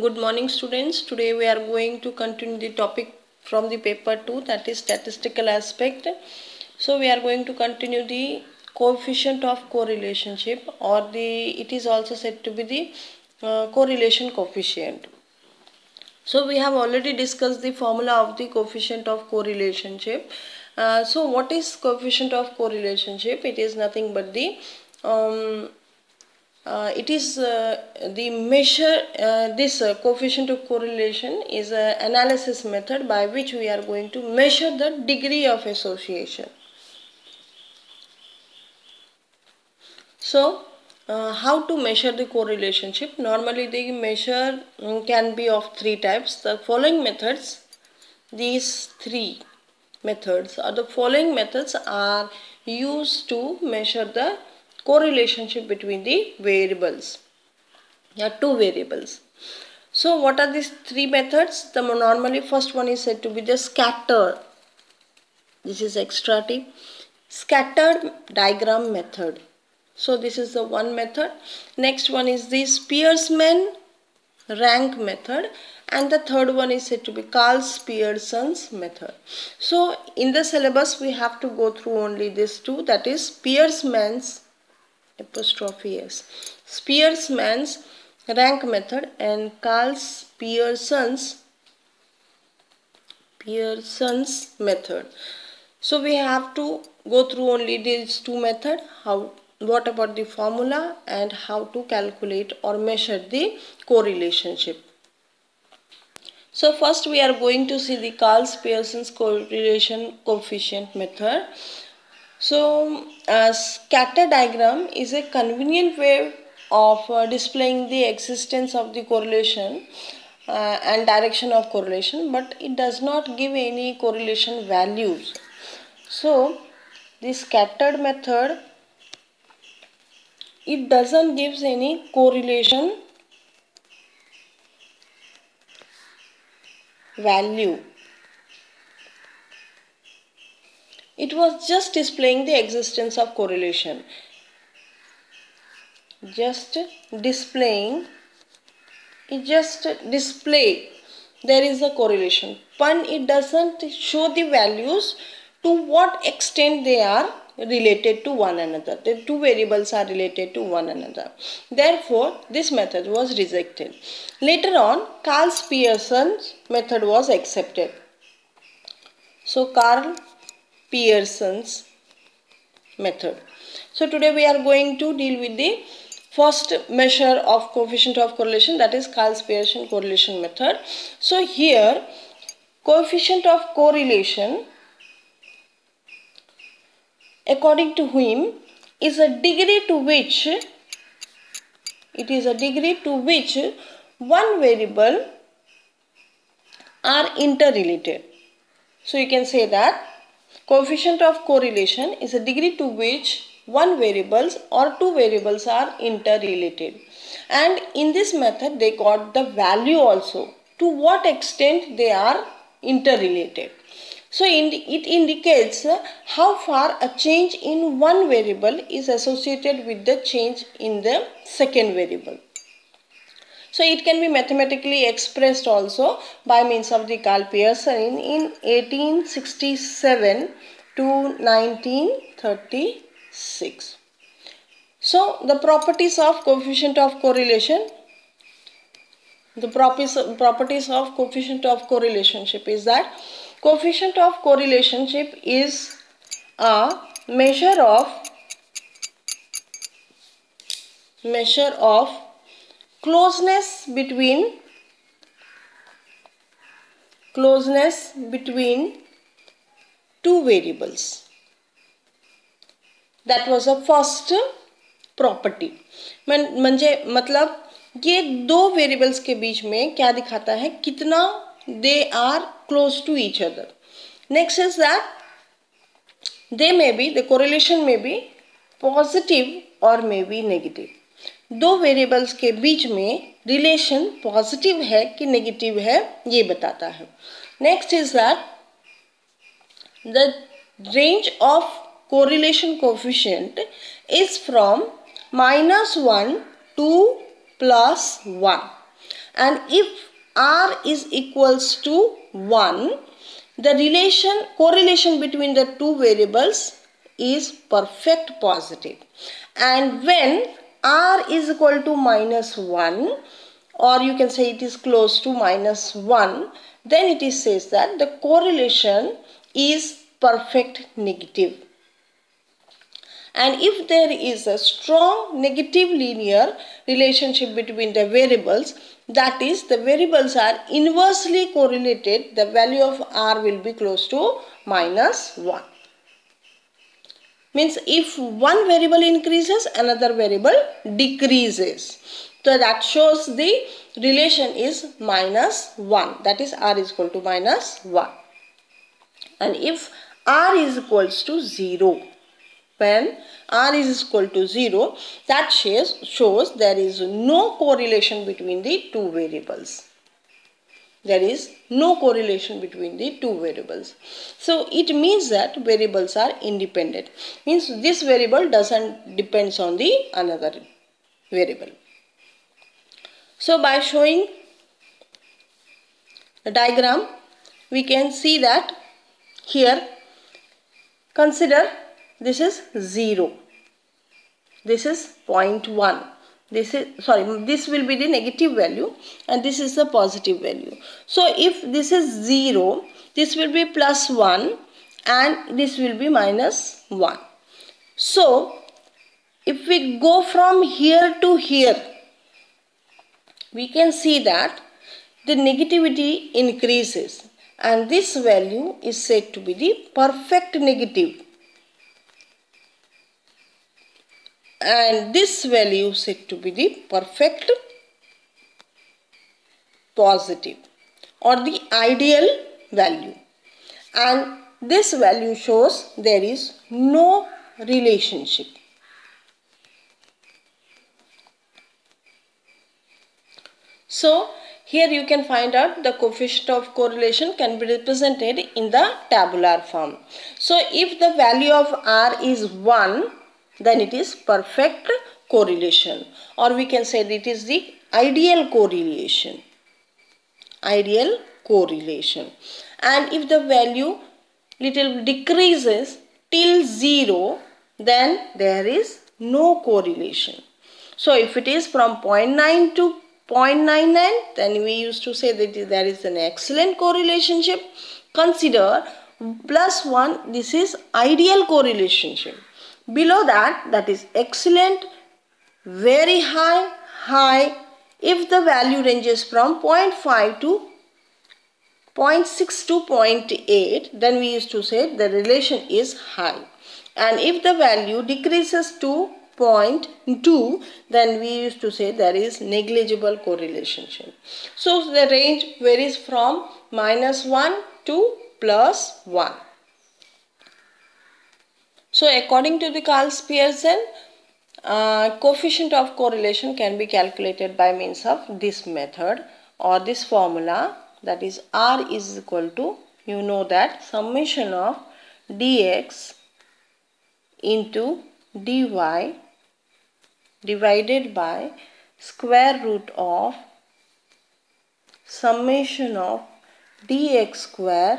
Good morning students. Today we are going to continue the topic from the paper 2, that is statistical aspect. So we are going to continue the coefficient of correlationship, or it is also said to be the correlation coefficient. So we have already discussed the formula of the coefficient of correlationship. So what is coefficient of correlationship? It is nothing but the the measure. This coefficient of correlation is an analysis method by which we are going to measure the degree of association. So how to measure the correlationship? Normally the measure can be of three types. The following methods, these three methods or the following methods are used to measure the correlationship between the variables. There are two variables. So what are these three methods? The normally first one is said to be the scatter. This is extra tip. Scattered diagram method. So this is the one method. Next one is the Spearman rank method, and the third one is said to be Karl Pearson's method. So in the syllabus we have to go through only these two, that is Spearman's apostrophe s, Spearman's rank method and Karl Pearson's method. So we have to go through only these two methods. What about the formula and how to calculate or measure the correlationship? So first we are going to see the Karl Pearson's correlation coefficient method. So a scatter diagram is a convenient way of displaying the existence of the correlation and direction of correlation, but it does not give any correlation values. So the scattered method, it doesn't give any correlation value. It was just displaying the existence of correlation. Just display there is a correlation, but it doesn't show the values to what extent they are related to one another. The two variables are related to one another. Therefore, this method was rejected. Later on, Karl Pearson's method was accepted. So, Karl Pearson's method. So, today we are going to deal with the first measure of coefficient of correlation, that is Karl Pearson correlation method. So, here coefficient of correlation, according to him, is a degree to which one variable are interrelated. So you can say that coefficient of correlation is a degree to which one variables or two variables are interrelated. And in this method they got the value also, to what extent they are interrelated. So it indicates how far a change in one variable is associated with the change in the second variable. So it can be mathematically expressed also by means of the Karl Pearson in 1867 to 1936. So the properties of coefficient of correlation, the properties of coefficient of correlationship is that coefficient of correlationship is a measure of closeness between two variables. That was a first property. मतलब ये दो variables के बीच में क्या दिखाता है, कितना they are close to each other. Next is that the correlation may be positive or may be negative. दो वेरिएबल्स के बीच में रिलेशन पॉजिटिव है कि नेगेटिव है ये बताता है. Next is that the range of correlation coefficient is from -1 to +1, and if R is equals to 1, the correlation between the two variables is perfect positive. And when R is equal to -1, or you can say it is close to -1, then it is says that the correlation is perfect negative. And if there is a strong negative linear relationship between the variables, that is, the variables are inversely correlated, the value of R will be close to -1. Means if one variable increases, another variable decreases. So that shows the relation is -1. That is, R is equal to -1. And if R is equals to 0, when R is equal to 0, that shows there is no correlation between the two variables. There is no correlation between the two variables. So it means that variables are independent. Means this variable doesn't depends on the another variable. So by showing the diagram, we can see that here, consider this is 0. This is 0.1. This will be the negative value and this is the positive value. So if this is 0, this will be +1 and this will be -1. So if we go from here to here, we can see that the negativity increases and this value is said to be the perfect negative. And this value is said to be the perfect positive or the ideal value. And this value shows there is no relationship. So here you can find out the coefficient of correlation can be represented in the tabular form. So if the value of R is 1, then it is perfect correlation, or we can say that it is the ideal correlation. Ideal correlation. And if the value little decreases till 0, then there is no correlation. So if it is from 0.9 to 0.99, then we used to say that there is an excellent correlation. Consider +1, this is ideal correlation. Below that is excellent, very high, high. If the value ranges from 0.5 to 0.6 to 0.8, then we used to say the relation is high. And if the value decreases to 0.2, then we used to say there is negligible correlation. So the range varies from -1 to +1. So according to the Karl-Pearson, coefficient of correlation can be calculated by means of this method or this formula, that is R is equal to, you know that, summation of dx into dy divided by square root of summation of dx square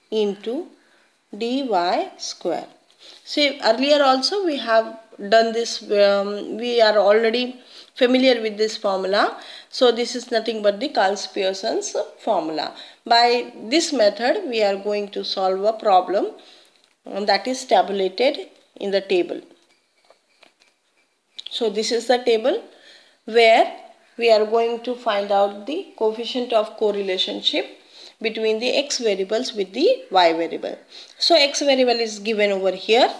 into dy square. See, earlier also we have done this, we are already familiar with this formula. So this is nothing but the Karl-Pearson's formula. By this method we are going to solve a problem that is tabulated in the table. So this is the table where we are going to find out the coefficient of correlation between the x variables with the y variable. So x variable is given over here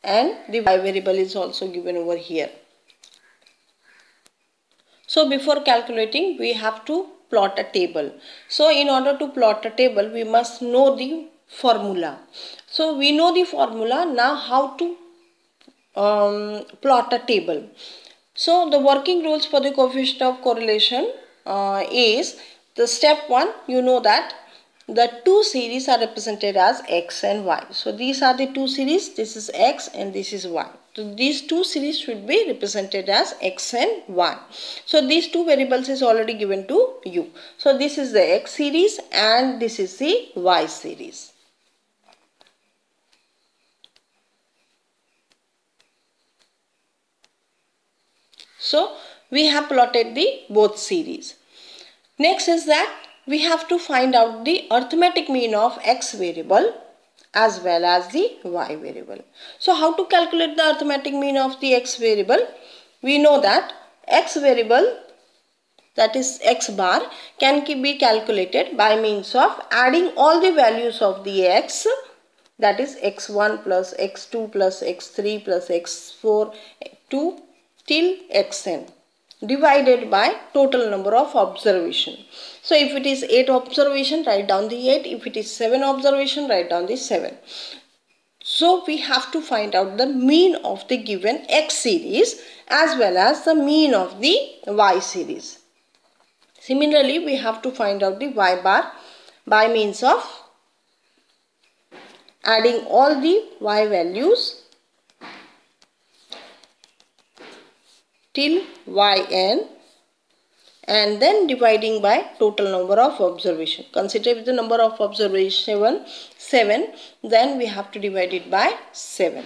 and the y variable is also given over here. So before calculating, we have to plot a table. So in order to plot a table, we must know the formula. So we know the formula. Now how to plot a table. So the working rules for the coefficient of correlation is the step 1, you know that the two series are represented as x and y. So these are the two series, this is x and this is y. So these two series should be represented as x and y. So these two variables is already given to you. So this is the x series and this is the y series. So we have plotted the both series. Next is that we have to find out the arithmetic mean of x variable as well as the y variable. So how to calculate the arithmetic mean of the x variable? We know that x variable, that is x bar, can be calculated by means of adding all the values of the x, that is x1 plus x2 plus x3 plus x4 to till xn, divided by total number of observation. So if it is 8 observation, write down the 8. If it is 7 observation, write down the 7. So we have to find out the mean of the given x series as well as the mean of the y series. Similarly, we have to find out the y bar by means of adding all the y values till yn and then dividing by total number of observation. Consider with the number of observation 7, then we have to divide it by 7.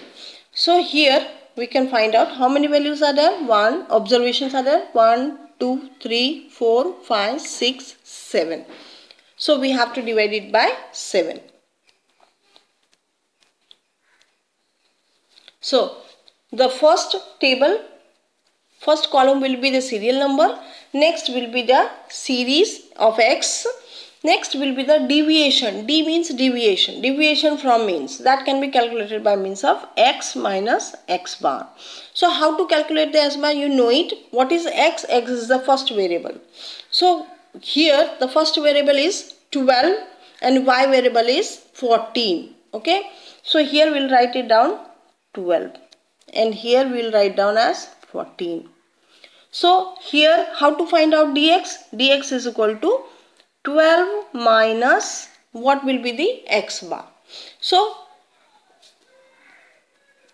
So here we can find out how many values are there. 1 observations are there, 1 2 3 4 5 6 7. So we have to divide it by 7. So the first column will be the serial number, next will be the series of x, next will be the deviation. D means deviation, deviation from means, that can be calculated by means of x minus x bar. So how to calculate the x bar? You know it. What is x? X is the first variable. So here the first variable is 12 and y variable is 14. Okay, so here we'll write it down 12 and here we'll write down as 14. So here how to find out dx? Dx is equal to 12 minus what will be the x bar. So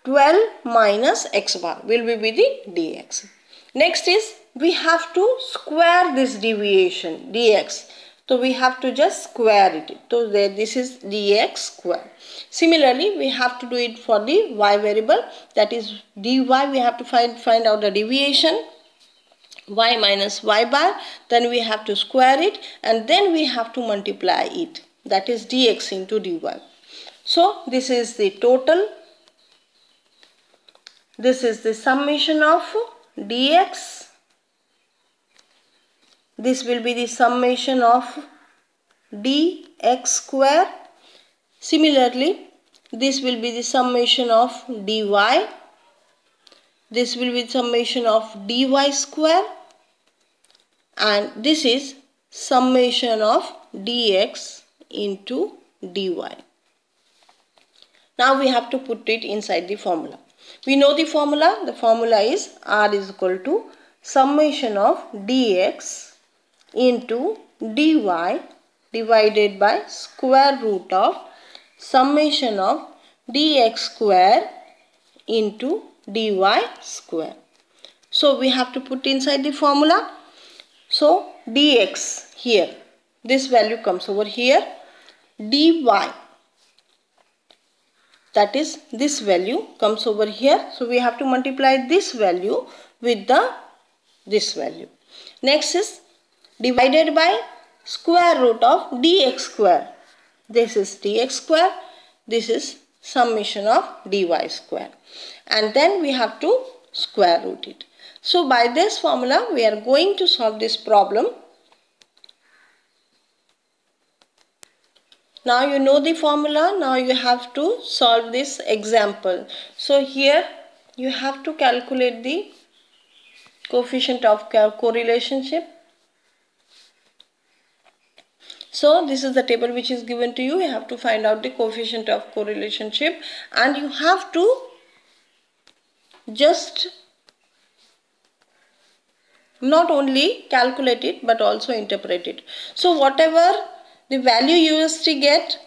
12 minus x bar will be the dx. Next is we have to square this deviation dx. So we have to just square it. So this is dx square. Similarly, we have to do it for the y variable, that is dy. We have to find out the deviation, y minus y bar, then we have to square it and then we have to multiply it, that is dx into dy. So this is the total, this is the summation of dx, this will be the summation of dx square. Similarly, this will be the summation of dy, this will be the summation of dy square, and this is summation of dx into dy. Now we have to put it inside the formula. We know the formula is r is equal to summation of dx into dy divided by square root of summation of dx square into dy square. So we have to put inside the formula. So dx here, this value comes over here, dy, that is this value comes over here. So we have to multiply this value with this value. Next is divided by square root of dx square. This is dx square, this is summation of dy square, and then we have to square root it. So by this formula we are going to solve this problem. Now you know the formula, now you have to solve this example. So here you have to calculate the coefficient of correlationship. So this is the table which is given to you. You have to find out the coefficient of correlationship and you have to just not only calculate it but also interpret it. So whatever the value you UST get,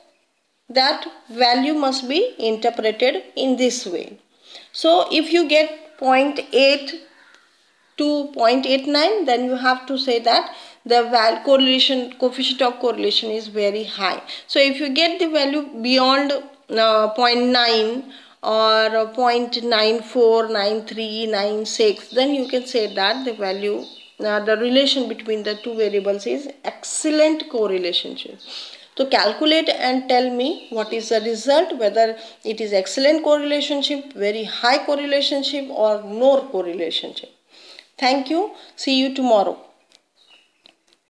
that value must be interpreted in this way. So if you get 0.8 to 0.89, then you have to say that the coefficient of correlation is very high. So if you get the value beyond 0.9 or 0.94, 93, 96, then you can say that the value, the relation between the two variables is excellent correlation. So calculate and tell me what is the result, whether it is excellent correlation, very high correlation, or no correlation. Thank you. See you tomorrow.